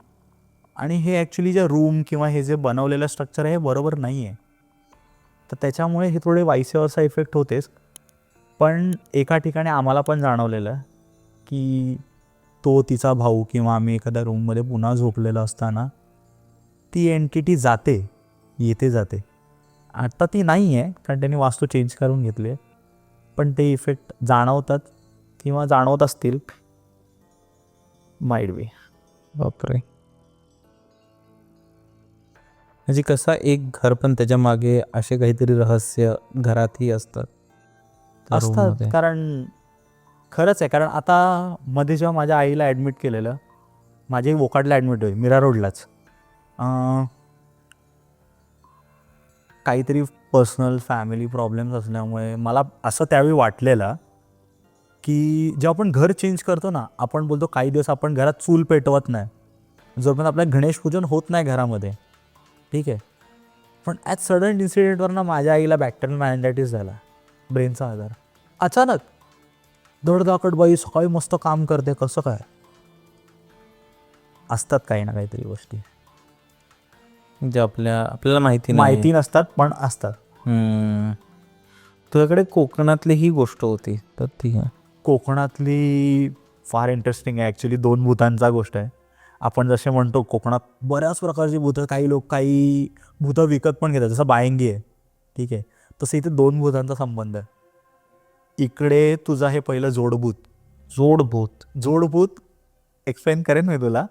आणि हे ॲक्च्युली जे रूम किंवा हे जे बनवलेलं स्ट्रक्चर आहे हे बरोबर नाही आहे. तर त्याच्यामुळे हे थोडे वाईसेवरचा इफेक्ट होतेच. पण एका ठिकाणी आम्हाला पण जाणवलेलं की तो तिचा भाऊ किंवा आम्ही एखाद्या रूममध्ये पुन्हा झोपलेलं असताना ती एंटिटी जाते येते जाते. आता ती नाही आहे कारण त्यांनी वास्तू चेंज करून घेतली आहे, पण ते इफेक्ट जाणवतात किंवा जाणवत असतील, माईट बी. बापरे. म्हणजे कसा एक घर पण त्याच्या मागे असे काहीतरी रहस्य घरातही असतात त्या असतात. रूममध्ये. कारण खरंच आहे, कारण आता मध्ये जेव्हा माझ्या आईला ॲडमिट केलेलं, माझी वोकाडला ॲडमिट होईल मीरा रोडलाच, काहीतरी पर्सनल फॅमिली प्रॉब्लेम्स असल्यामुळे मला असं त्यावेळी वाटलेलं की जेव्हा आपण घर चेंज करतो ना, आपण बोलतो काही दिवस आपण घरात चूल पेटवत नाही, जोपर्यंत आपलं गणेश पूजन होत नाही घरामध्ये, ठीक आहे. पण ॲट सडन इन्सिडेंटवर ना माझ्या आईला बॅक्टेरियल मायंडायटिस झाला, ब्रेनचा आजार. अचानक धडधाकट बाई, सकाळी मस्त काम करते, कसं काय, असतात काही ना काहीतरी गोष्टी. म्हणजे आपल्याला माहिती माहिती नसतात पण असतात. तुझ्याकडे कोकणातली ही गोष्ट होती तर ती कोकणातली फार इंटरेस्टिंग आहे ॲक्च्युली. 2 भूतांचा गोष्ट आहे. आपण जसे म्हणतो कोकणात बऱ्याच प्रकारची भूतं, काही भूतं विकत पण घेतात, जसं बायंगी आहे, ठीक आहे. तसं इथे 2 भूतांचा संबंध आहे. इकडे तुझं हे पहिलं जोडभूत एक्सप्लेन करेन मी तुला.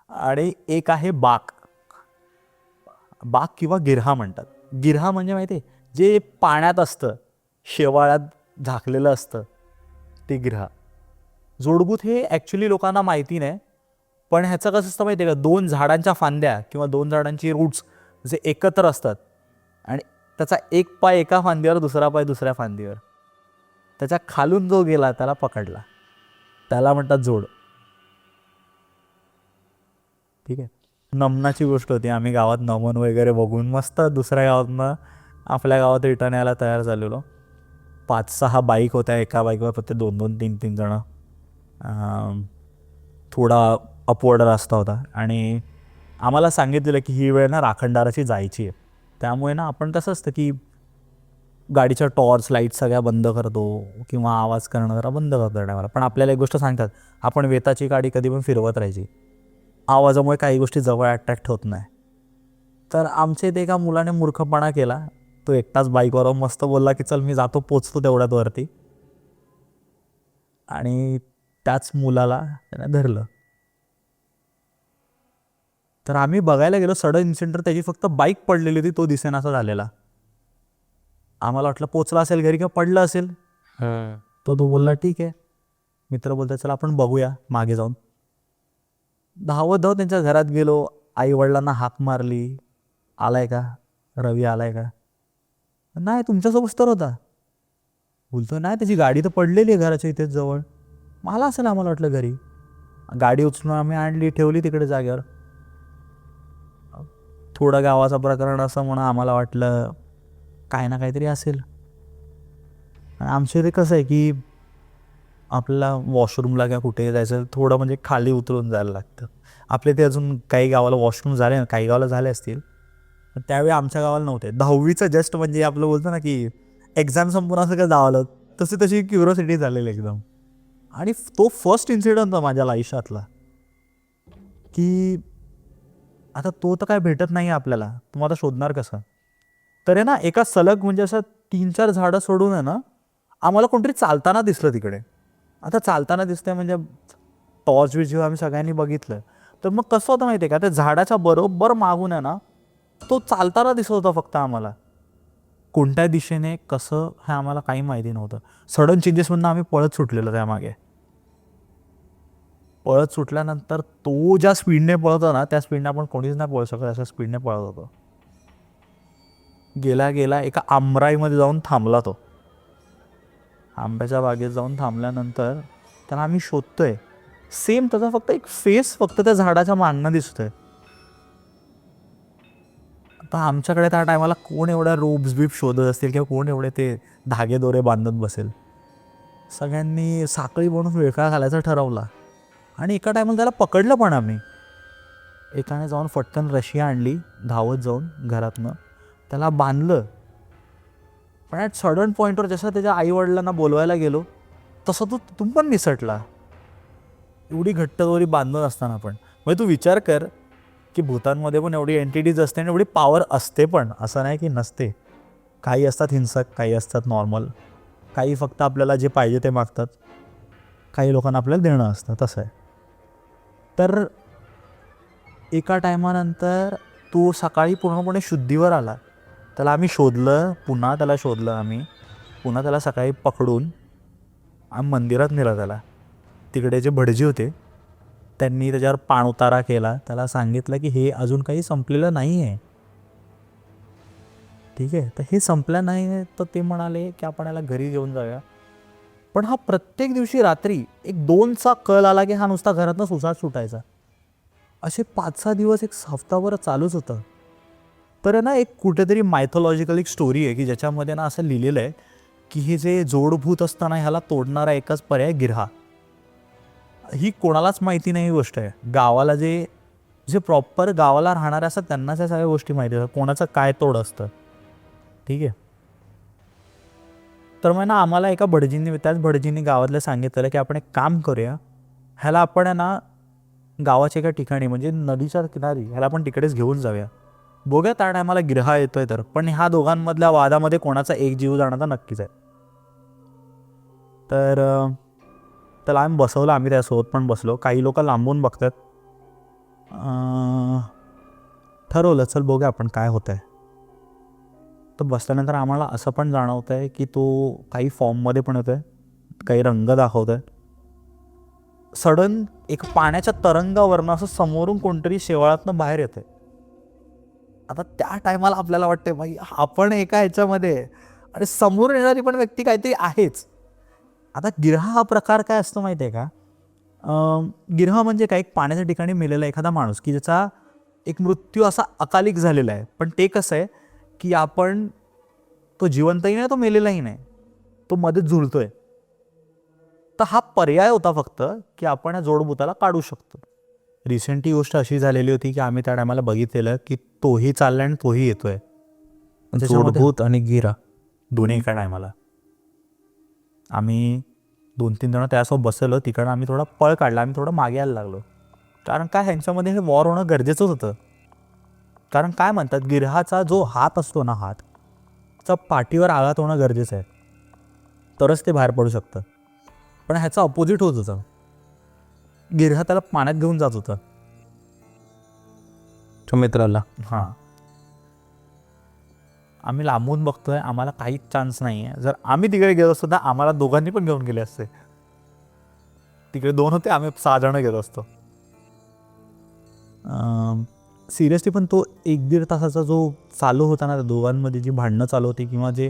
आणि एक आहे बाक किंवा गिरहा म्हणतात. गिरहा म्हणजे माहिती आहे, जे पाण्यात असतं, शेवाळ्यात झाकलेलं असतं, ते गिरहा. जोडभूत हे ॲक्च्युली लोकांना माहिती नाही, पण ह्याचं कसं असतं माहिती आहे का, 2 झाडांच्या फांद्या किंवा 2 झाडांची रूट्स जे एकत्र असतात आणि त्याचा एक पाय एका फांदीवर, दुसरा पाय दुसऱ्या फांदीवर, त्याच्या खालून जो गेला त्याला पकडला, त्याला म्हणतात जोड. ठीक आहे. नमनाची गोष्ट होती. आम्ही गावात नमन वगैरे बघून मस्त दुसऱ्या गावातनं आपल्या गावात रिटर्न यायला तयार झालेलो. 5-6 बाईक होत्या. एका बाईकवर फक्त 2-2, 3-3 जणं. थोडा अपवर्ड रस्ता होता आणि आम्हाला सांगितलेलं की ही वेळ ना राखणदाराची जायची आहे. त्यामुळे ना आपण कसं असतं की गाडीच्या टॉर्च लाईट सगळ्या बंद करतो किंवा आवाज करणं जरा बंद करतो त्या टायमाला. पण आपल्याला एक गोष्ट सांगतात, आपण वेताची गाडी कधी पण फिरवत राहायची. आवाजामुळे काही गोष्टी जवळ अट्रॅक्ट होत नाही. तर आमच्या इथे एका मुलाने मूर्खपणा केला. तो एकटाच बाईकवर मस्त बोलला की चल मी जातो, पोचतो तेवढ्यात वरती. आणि त्याच मुलाला त्याने धरलं. तर आम्ही बघायला गेलो. सडन इन्सिडेंट, त्याची फक्त बाईक पडलेली होती, तो दिसेनासा झालेला. आम्हाला वाटलं पोचला असेल घरी किंवा पडलं असेल. तो बोलला ठीक आहे. मित्र बोलतो चला आपण बघूया मागे जाऊन. धावत त्यांच्या घरात गेलो. आई वडिलांना हाक मारली, आलाय का रवी, आलाय का? नाही, तुमच्यासोबत तर होता. बोलतो नाही, त्याची गाडी तर पडलेली आहे घराच्या इथेच जवळ. मला असेल, आम्हाला वाटलं घरी. गाडी उचलून आम्ही आणली, ठेवली तिकडे जागेवर. थोडं गावाचं प्रकरण असं म्हणून आम्हाला वाटलं काय ना काहीतरी असेल. आणि आमच्या इथे कसं आहे की आपल्याला वॉशरूमला किंवा कुठे जायचं थोडं म्हणजे खाली उतरून जायला लागतं. आपल्या इथे अजून काही गावाला वॉशरूम झाले, काही गावाला झाले असतील, पण त्यावेळी आमच्या गावाला नव्हते. 10वीचं जस्ट म्हणजे आपलं बोलतो ना की एक्झाम संपून असं काय जावलं, तशी क्युरिओसिटी झालेली एकदम. आणि तो फर्स्ट इन्सिडेंट होता माझ्या आयुष्यातला की आता तो तर काय भेटत नाही आपल्याला, तुम्हाला शोधणार कसं. तर आहे ना, एका सलग म्हणजे असं 3-4 झाडं सोडून आहे ना, आम्हाला कोणतरी चालताना दिसलं तिकडे. आता चालताना दिसतंय म्हणजे टॉर्च विच आम्ही सगळ्यांनी बघितलं. तर मग कसं होतं माहिती आहे का, त्या झाडाच्या बरोबर मागून आहे ना, तो चालताना दिसत होता फक्त आम्हाला. कोणत्या दिशेने कसं हे आम्हाला काही माहिती नव्हतं. सडन चेंजेसमधून आम्ही पळत सुटलेलो त्यामागे. पळत सुटल्यानंतर तो ज्या स्पीडने पळत होता ना, त्या स्पीडने आपण कोणीच नाही पळू शकत, अशा स्पीडने पळत होतो. गेला एका आमराईमध्ये जाऊन थांबला तो. आंब्याच्या बागेत जाऊन थांबल्यानंतर त्याला आम्ही शोधतोय. सेम त्याचा फक्त एक फेस फक्त त्या झाडाच्या मागणं दिसतोय. आता आमच्याकडे त्या टायमाला कोण एवढ्या रोप्स बीप शोधत असतील किंवा कोण एवढे ते धागे दोरे बांधत बसेल. सगळ्यांनी साखळी बनवून विळखा घालायचा ठरवला आणि एका टायमाला त्याला पकडलं पण आम्ही. एकाने जाऊन फटकन रशी आणली धावत जाऊन घरातनं, त्याला बांधलं. पण ॲट सडन पॉईंटवर जसं त्याच्या आईवडिलांना बोलवायला गेलो तसं तो तिथून पण निसटला. एवढी घट्ट दोरी बांधून असताना पण. म्हणजे तू विचार कर की भूतांमध्ये पण एवढी एंटिटीज असते आणि एवढी पॉवर असते पण, असं नाही की नसते. काही असतात हिंसक, काही असतात नॉर्मल, काही फक्त आपल्याला जे पाहिजे ते मागतात, काही लोकांना आपल्याला देणं असतं, तसं आहे. तर एका टायमानंतर तो सकाळी पूर्णपणे शुद्धीवर आला. त्याला आम्ही शोधलं, पुन्हा त्याला शोधलं आम्ही, पुन्हा त्याला सकाळी पकडून आम्ही मंदिरात नेलं त्याला. तिकडे जे भटजी होते त्यांनी त्याच्यावर पाणउतारा केला. त्याला सांगितलं की हे अजून काही संपलेलं नाही आहे, ठीक आहे. तर हे संपलं नाही आहे. तर ते म्हणाले की आपण याला घरी घेऊन जाऊया. पण हा प्रत्येक दिवशी रात्री एक 2चा कल आला की हा नुसता घरातनं सुसाट सुटायचा. असे 5-6 दिवस, एक हफ्ताभर चालूच होतं. तर ना एक कुठेतरी मायथॉलॉजिकल एक स्टोरी आहे की ज्याच्यामध्ये ना असं लिहिलेलं आहे की हे जे जोडभूत असताना ह्याला तोडणारा एकच पर्याय गिरहा. ही कोणालाच माहिती नाही गोष्ट आहे. गावाला जे जे प्रॉपर गावाला राहणारे असतात त्यांनाच या सगळ्या गोष्टी माहिती असतात, कोणाचं काय तोड असतं. ठीक आहे. तर मग ना आम्हाला एका भटजींनी, त्याच भटजींनी गावातल्या सांगितलं की आपण एक काम करूया, ह्याला आपण आहे ना गावाच्या एका ठिकाणी म्हणजे नदीच्या किनारी ह्याला आपण तिकडेच घेऊन जाऊया, बघूया त्या टायमाला गिरहा येतोय तर. पण ह्या दोघांमधल्या वादामध्ये कोणाचा एक जीव जाण्याचा नक्कीच आहे. तर त्याला आम्ही बसवलं, आम्ही त्यासोबत पण बसलो. काही लोक लांबून बघतात. ठरवलं चल बघूया आपण काय होतं आहे. तर बसल्यानंतर आम्हाला असं पण जाणवतं आहे की तो काही फॉर्ममध्ये पण येतो आहे, काही रंग दाखवत आहे. सडन एक पाण्याच्या तरंगावरनं असं समोरून कोणतरी शेवाळातनं बाहेर येतं आहे. आता त्या टायमाला आपल्याला वाटतंय भाई आपण एका ह्याच्यामध्ये आहे आणि समोरून येणारी पण व्यक्ती काहीतरी आहेच. आता गिरहा हा प्रकार काय असतो माहिती आहे का? गिरहा म्हणजे काय, एक पाण्याच्या ठिकाणी मेलेला एखादा माणूस की ज्याचा एक मृत्यू असा अकालिक झालेला आहे. पण ते कसं आहे की आपण तो जिवंतही नाही, तो मेलेलाही नाही, तो मध्ये झुलतोय. तर हा पर्याय होता फक्त की आपण या जोडभूताला काढू शकतो. रिसेंट ही गोष्ट अशी झालेली होती की आम्ही त्या टायमाला बघितलेलं की तोही चाललाय आणि तोही येतोय. त्याच्यामध्ये जोडभूत आणि गिरा दोन्ही एका टायमाला. आम्ही 2-3 जण त्यासोबत बसलो. तिकडं आम्ही थोडा पळ काढला, आम्ही थोडं मागे यायला लागलो. कारण काय ह्यांच्यामध्ये हे वॉर होणं गरजेचंच होतं. कारण काय म्हणतात, गिरहाचा जो हात असतो ना, हात चा पाठीवर आघात होणं गरजेचं आहे, तरच ते बाहेर पडू शकतं. पण ह्याचं अपोजिट होत होतं. गिरहा त्याला पाण्यात घेऊन जात होतं. मित्राला. हां. आम्ही लांबून बघतोय, आम्हाला काहीच चान्स नाही आहे. जर आम्ही तिकडे गेलो असतो तर आम्हाला दोघांनी पण घेऊन गेले असते. तिकडे 2 होते, आम्ही 6 जण गेलो असतो. सिरियसली पण तो 1-1.5 तासाचा जो चालू होता ना, त्या दोघांमध्ये जी भांडणं चालू होती किंवा जे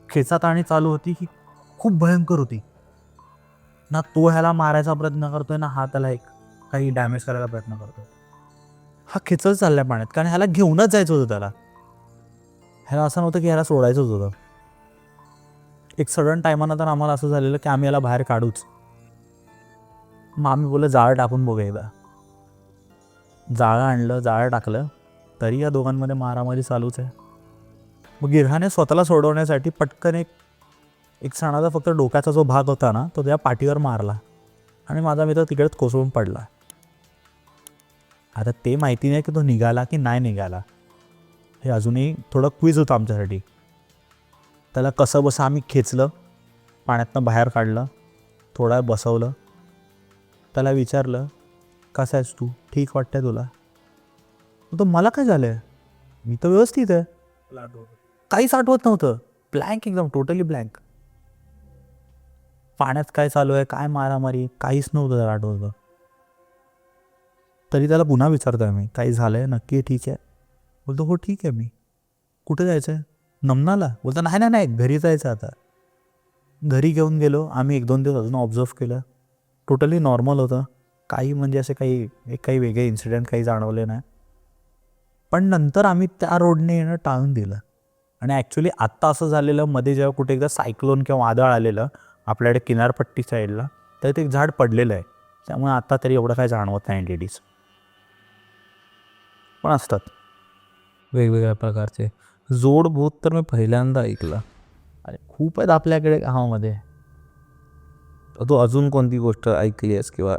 खेचाताणी चालू होती ही खूप भयंकर होती. ना तो ह्याला मारायचा प्रयत्न करतोय, ना हा त्याला एक काही डॅमेज करायचा प्रयत्न करतोय. हा खेचत चाललाय पाण्यात, कारण ह्याला घेऊनच जायचं होतं त्याला. ह्याला असं नव्हतं की ह्याला सोडायचंच होतं. एक सडन टायमानं तर आम्हाला असं झालेलं की आम्ही याला बाहेर काढूच. मग आम्ही बोललं जाळं टाकून बघूया एकदा. जाळं आणलं, जाळं टाकलं, तरी या दोघांमध्ये मारामारी चालूच आहे. मग गिरहाने स्वतःला सोडवण्यासाठी पटकन एक क्षणाचा फक्त डोक्याचा जो भाग होता ना, तो त्या पाठीवर मारला आणि माझा मित्र तिकडेच कोसळून पडला. आता ते माहिती नाही की तो निघाला की नाही निघाला. हे अजूनही थोडं क्विज होतं आमच्यासाठी. त्याला कसं बसं आम्ही खेचलं, पाण्यातनं बाहेर काढलं, थोडा वेळ बसवलं. त्याला विचारलं, कसा आहेस तू, ठीक वाटतंय तुला? तो मला काय झालं आहे, मी तर व्यवस्थित आहे. काहीच आठवत नव्हतं. ब्लँक, एकदम टोटली ब्लँक. पाण्यात काय चालू आहे, काय मारामारी, काहीच नव्हतं त्याला आठवतं. तरी त्याला पुन्हा विचारतोय मी, काही झालं आहे नक्की, ठीक आहे? बोलतो हो ठीक आहे मी. कुठे जायचं आहे? नमनाला. बोलतो नाही नाही नाही, घरी जायचं आता. घरी घेऊन गेलो आम्ही. 1-2 दिवस अजून ऑब्झर्व केलं. टोटली नॉर्मल होतं. काही म्हणजे असे काही वेगळे इन्सिडेंट काही जाणवले नाही. पण नंतर आम्ही त्या रोडने येणं टाळून दिलं. आणि ॲक्च्युली आत्ता असं झालेलं, मध्ये जेव्हा कुठे एकदा सायक्लोन किंवा वादळ आलेलं आपल्याकडे किनारपट्टी साईडला, तर ते एक झाड पडलेलं आहे. त्यामुळे आता तरी एवढं काय जाणवत नाही एंटिटीज. पण असतात वेगवेगळ्या प्रकारचे जोडभूत. तर मी पहिल्यांदा ऐकलं. अरे खूप आहेत आपल्याकडे गावामध्ये. तू अजून कोणती गोष्ट ऐकली आहेस किंवा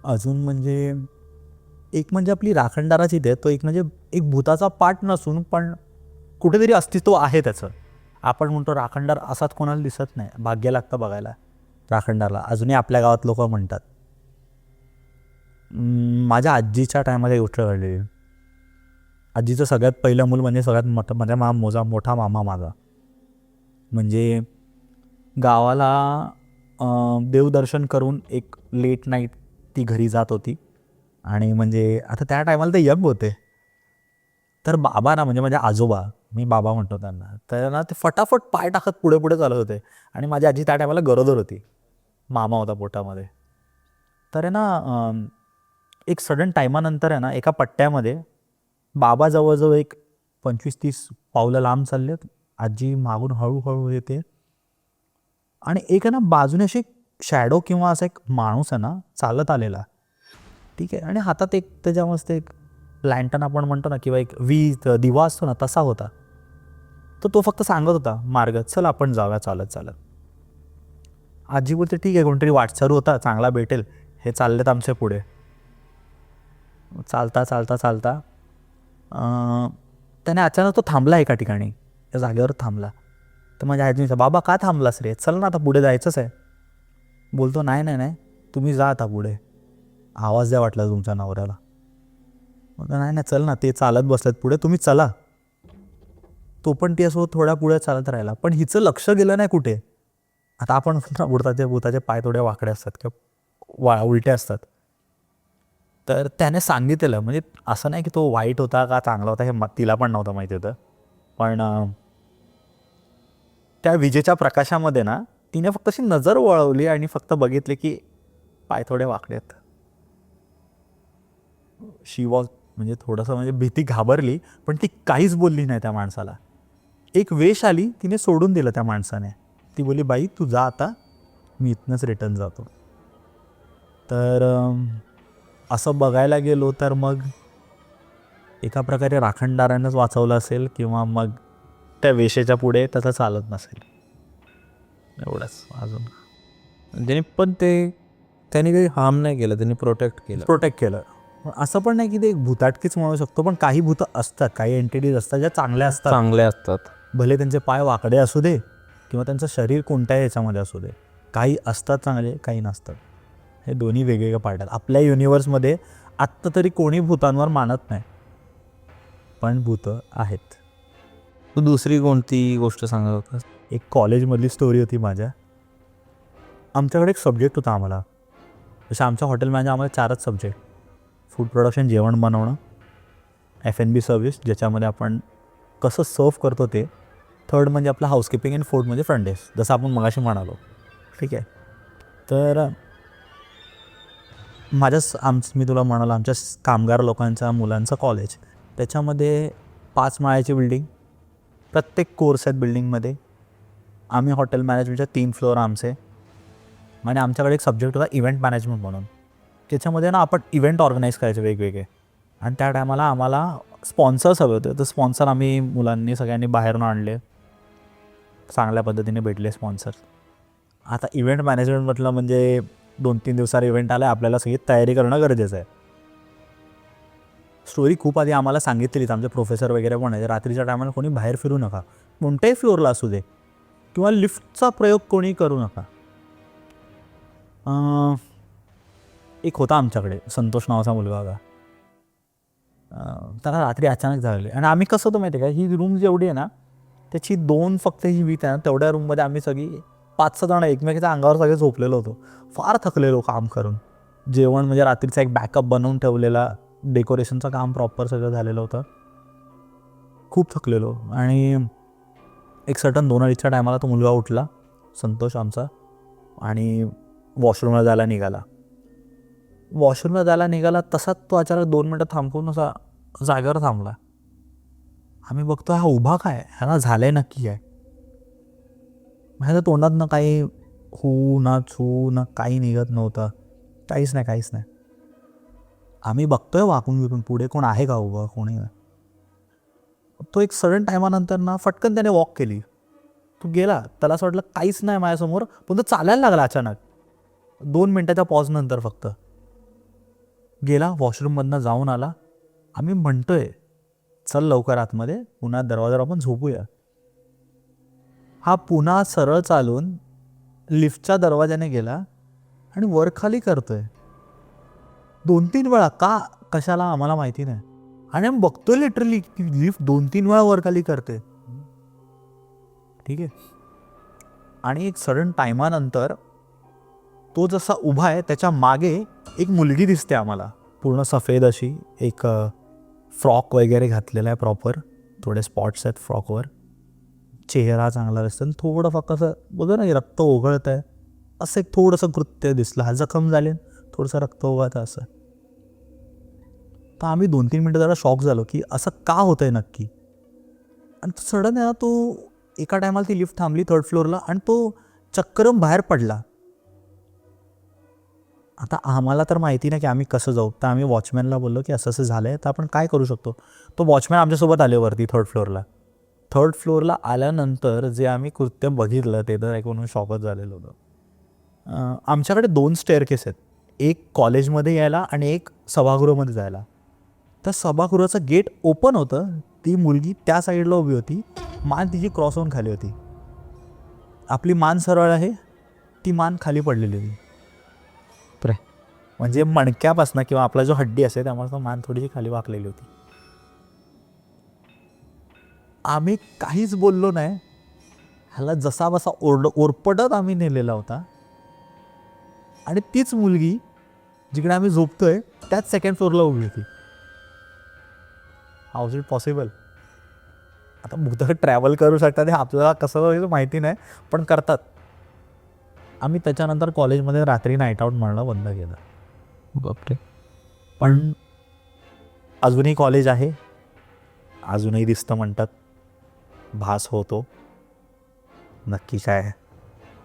अजून म्हणजे एक म्हणजे आपली राखणदाराची इथे, तो एक म्हणजे एक भूताचा पाठ नसून पण कुठेतरी अस्तित्व आहे त्याचं. आपण म्हणतो राखणदार, असाच कोणाला दिसत नाही. भाग्य लागतं बघायला राखणदारला. अजूनही आपल्या गावात लोक म्हणतात. माझ्या आजीच्या टायमाला गोष्ट घडलेली. आजीचं सगळ्यात पहिलं मूल म्हणजे सगळ्यात मोठं म्हणजे मोठा मामा माझा. म्हणजे गावाला देवदर्शन करून एक लेट नाईट ती घरी जात होती. आणि म्हणजे आता त्या टायमाला ते यंग होते. तर बाबा ना, म्हणजे माझे आजोबा, मी बाबा म्हणतो त्यांना, तर ना ते फटाफट पाय टाकत पुढे पुढे चालत होते. आणि माझी आजी त्या टायमाला गरोदर होती. मामा होता पोटामध्ये. तर आहे ना एक सडन टायमानंतर आहे ना, एका पट्ट्यामध्ये बाबा जवळजवळ एक 25-30 पावलं लांब चाललेत. आजी मागून हळूहळू येते. आणि एक आहे ना बाजूने अशी शॅडो किंवा असा एक माणूस आहे ना चालत आलेला. ठीक आहे. आणि हातात एक त्याच्यामध्ये एक लँटन आपण म्हणतो ना, किंवा एक दिवा असतो ना, तसा होता. तर तो फक्त सांगत होता मार्ग, चल आपण जाऊया चालत चालत. आजी बोलते ठीक आहे, कोणतरी वाटसरू होता, चांगला भेटेल, हे चाललेत आमच्या पुढे. चालता चालता चालता त्याने अचानक तो थांबला एका ठिकाणी, त्या जागेवर थांबला. तर माझ्या आजीने सांगितलं, बाबा का थांबलास रे, चल ना आता पुढे जायचंच आहे. बोलतो नाही नाही नाही, तुम्ही जा आता पुढे, आवाज द्या वाटला तुमच्या नवऱ्याला. म्हणतो नाही नाही चल ना, ते चालत बसलेत पुढे, तुम्ही चला. तो पण तिच्यासोबत थोड्या पुढे चालत राहिला, पण हिचं लक्ष गेलं नाही कुठे. आता आपण भूताचे पाय थोडे वाकडे असतात किंवा उलटे असतात. तर त्याने सांगितलेलं, म्हणजे असं नाही की तो वाईट होता का चांगला होता हे तिला पण नव्हतं माहिती होतं. पण त्या विजेच्या प्रकाशामध्ये ना तिने फक्त अशी नजर वळवली आणि फक्त बघितले की पाय थोडे वाकडे आहेत. शी वॉज, म्हणजे थोडंसं म्हणजे भीती घाबरली, पण ती काहीच बोलली नाही त्या माणसाला. एक वेश आली, तिने सोडून दिलं त्या माणसाने. ती बोलली, बाई तू जा आता, मी इथनंच रिटर्न जातो. तर असं बघायला गेलो तर मग एका प्रकारे राखणदारानंच वाचवलं असेल, किंवा मग त्या वेशेच्या पुढे तसं चालत नसेल. एवढंच. अजून पण त्यांनी काही हार्म नाही केलं, त्यांनी प्रोटेक्ट केलं. असं पण नाही की ते एक भूताटकीच म्हणू शकतो, पण काही भूतं असतात, काही एंटिटीज असतात ज्या चांगल्या असतात. भले त्यांचे पाय वाकडे असू दे किंवा त्यांचं शरीर कोणत्याही ह्याच्यामध्ये असू दे, काही असतात चांगले, काही नसतात. हे दोन्ही वेगवेगळे पार्ट आहेत. आपल्या युनिवर्समध्ये आत्ता तरी कोणी भूतांवर मानत नाही, पण भूतं आहेत. तू दुसरी कोणती गोष्ट सांगत होतास? एक कॉलेजमधली स्टोरी होती माझ्या. आमच्याकडे एक सब्जेक्ट होता आम्हाला, जसं आमच्या हॉटेल मॅनेजर आम्हाला 4च सब्जेक्ट: फूड प्रोडक्शन, जेवण बनवणं, F&B सर्व्हिस, ज्याच्यामध्ये आपण कसं सर्व करतो ते, थर्ड म्हणजे आपलं हाऊसकीपिंग, अँड फोर्थ म्हणजे फ्रंट डेस्क, जसं आपण मगाशी म्हणालो. ठीक आहे. तर मी तुला म्हणालो आमच्या कामगार लोकांच्या मुलांचं कॉलेज, त्याच्यामध्ये 5 माळ्याची बिल्डिंग, प्रत्येक कोर्स आहेत बिल्डिंगमध्ये. आम्ही हॉटेल मॅनेजमेंटच्या 3 फ्लोअर आमचे. आणि आमच्याकडे एक सब्जेक्ट होता इव्हेंट मॅनेजमेंट म्हणून. त्याच्यामध्ये ना आपण इव्हेंट ऑर्गनाईज करायचे वेगवेगळे. आणि त्या टायमाला आम्हाला स्पॉन्सर्स हवे होते. तर स्पॉन्सर आम्ही मुलांनी सगळ्यांनी बाहेरून आणले, चांगल्या पद्धतीने भेटले स्पॉन्सर्स. आता इव्हेंट मॅनेजमेंट म्हटलं म्हणजे 2-3 दिवसावर इव्हेंट आला, आपल्याला सगळी तयारी करणं गरजेचं आहे. स्टोरी खूप आधी आम्हाला सांगितलेलीच, आमचे प्रोफेसर वगैरे पण आहे, रात्रीच्या टायमाला कोणी बाहेर फिरू नका, कोणत्याही फ्लोअरला असू दे, किंवा लिफ्टचा प्रयोग कोणी करू नका. एक होता आमच्याकडे संतोष नावाचा मुलगा होता. त्याला रात्री अचानक झाले. आणि आम्ही कसं होतं माहिती आहे का, ही रूम जेवढी आहे ना त्याची 2 फक्त ही वीट आहे ना, तेवढ्या रूममध्ये आम्ही सगळी 5-6 जण एकमेकाच्या अंगावर सगळे झोपलेलो होतो. फार थकलेलो काम करून. जेवण म्हणजे रात्रीचा एक बॅकअप बनवून ठेवलेला, डेकोरेशनचं काम प्रॉपर सगळं झालेलं होतं. खूप थकलेलो. आणि एक सर्टन 2-2:30च्या टायमाला तो मुलगा उठला, संतोष आमचा, आणि वॉशरूमला जायला निघाला. तसाच तो अचानक 2 मिनटं थांबून असा जागेवर थांबला. आम्ही बघतो हा उभा काय, ह्याला झालंय नक्की काय. माझ्या तोंडात ना काही हू ना छू ना काही निघत नव्हतं, काहीच नाही. आम्ही बघतोय वाकून विकून पुढे कोण आहे का उभं, कोणी नाही. तो एक सडन टायमानंतर ना फटकन त्याने वॉक केली. तो गेला, त्याला असं वाटलं काहीच नाही माझ्यासमोर, पण तो चालायला लागला अचानक 2 मिनटाच्या पॉज नंतर. फक्त गेला, वॉशरूममधनं जाऊन आला. आम्ही म्हणतोय चल लवकर आतमध्ये, पुन्हा दरवाजावर आपण झोपूया. हा पुन्हा सरळ चालून लिफ्टच्या दरवाजाने गेला आणि वर खाली करतोय 2-3 वेळा. का कशाला आम्हाला माहिती नाही. आणि आम्ही बघतोय लिटरली की लिफ्ट 2-3 वेळा वर खाली करते. ठीक आहे. आणि एक सडन टायमानंतर तो जसा उभा आहे त्याच्या मागे एक मुलगी दिसते आम्हाला, पूर्ण सफेद अशी, एक फ्रॉक वगैरे घातलेला आहे प्रॉपर, थोडे स्पॉट्स आहेत फ्रॉकवर, चेहरा चांगला दिसतो, थोडं फक्त असं बघा ना रक्त ओघळत आहे असं एक थोडंसं कृत्य दिसलं. हा जखम झाले, थोडंसं रक्त ओघळतं असं. तर आम्ही 2-3 मिनटं जरा शॉक झालो की असं का होतं आहे नक्की. आणि सडन आहे ना तो एका टायमाला ती लिफ्ट थांबली 3rd फ्लोअरला आणि तो चक्करम बाहेर पडला. आता आम्हाला तर माहिती नाही की आम्ही कसं जाऊ, तर आम्ही वॉचमॅनला बोललो की असं असं झालं आहे, तर आपण काय करू शकतो. तो वॉचमॅन आमच्यासोबत आले वरती थर्ड फ्लोअरला आल्यानंतर जे आम्ही कृत्य बघितलं ते तर ऐकून शॉकच झालेलं होतं. आमच्याकडे 2 स्टेअरकेस आहेत, एक कॉलेजमध्ये यायला आणि एक सभागृहामध्ये जायला. तर सभागृहाचं गेट ओपन होतं, ती मुलगी त्या साईडला उभी होती, मान तिची क्रॉस होऊन खाली होती. आपली मान सरळ आहे, ती मान खाली पडलेली होती. म्हणजे मणक्यापासून किंवा आपला जो हड्डी असते त्यामुळे मान थोडीशी खाली वाकलेली होती. आम्ही काहीच बोललो नाही. ह्याला जसा बसा ओरपटत आम्ही नेलेला होता आणि तीच मुलगी जिकडे आम्ही झोपतोय त्याच सेकंड फ्लोअरला उभी होती. How is it possible? आता भूत ट्रॅव्हल करू शकतात हे आपल्याला कसं व्हायचं माहिती नाही, पण करतात. आम्ही त्याच्यानंतर कॉलेजमध्ये रात्री नाईट आऊट मारणं बंद केलं. बापरे. पण अजूनही कॉलेज आहे, अजूनही दिसतं म्हणतात, भास होतो. नक्की काय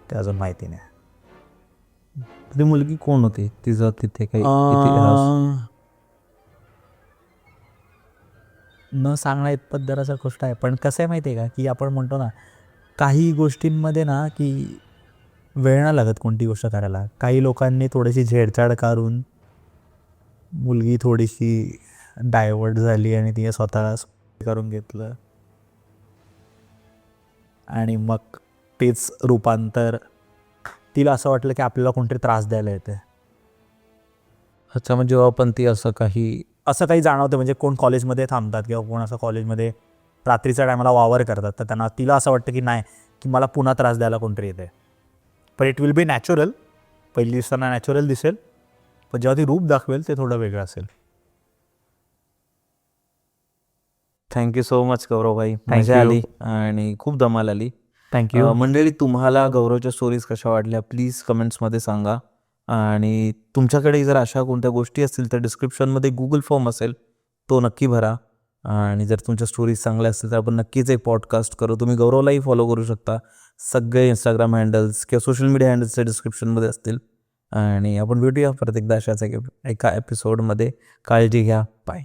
ते अजून माहिती नाही. ती मुलगी कोण होती? तिचा तिथे काही इतिहास? न सांगणं इतपत जरासा गोष्ट आहे, पण कसं आहे माहिती आहे का, की आपण म्हणतो ना काही गोष्टींमध्ये ना की वेळ नाही लागत कोणती गोष्ट करायला. काही लोकांनी थोडीशी छेडछाड करून मुलगी थोडीशी डायव्हर्ट झाली आणि तिने स्वतःला करून घेतलं आणि मग तेच रूपांतर तिला असं वाटलं की आपल्याला कोणतरी त्रास द्यायला येते. अच्छा, म्हणजे जेव्हा पण ती असं काही जाणवतं, म्हणजे कोण कॉलेजमध्ये थांबतात किंवा कोण असं कॉलेजमध्ये रात्रीच्या टायमाला वावर करतात, तर त्यांना तिला असं वाटतं की नाही की मला पुन्हा त्रास द्यायला कोणतरी येते. पण इट विल बी नॅचरल. पहिली दिसताना नॅचरल दिसेल, पण जेव्हा ती रूप दाखवेल ते थोडं वेगळं असेल. Thank you so much Gauravbhai. Thank मजा you. आली आणि खूप धमाल आली. थँक्यू. मंडळी, तुम्हाला गौरवच्या स्टोरीज कशा वाटल्या प्लीज कमेंट्समध्ये सांगा. आणि तुमच्याकडे जर अशा कोणत्या गोष्टी असतील तर डिस्क्रिप्शनमध्ये गुगल फॉर्म असेल, तो नक्की भरा. आणि जर तुमच्या स्टोरीज चांगल्या असतील तर आपण नक्कीच एक पॉडकास्ट करू. तुम्ही गौरवलाही फॉलो करू शकता. सगळे इंस्टाग्राम हँडल्स किंवा सोशल मीडिया हँडल्सच्या डिस्क्रिप्शनमध्ये असतील. आणि आपण भेटूया परत एकदा अशाच एका एपिसोडमध्ये. काळजी घ्या. बाय.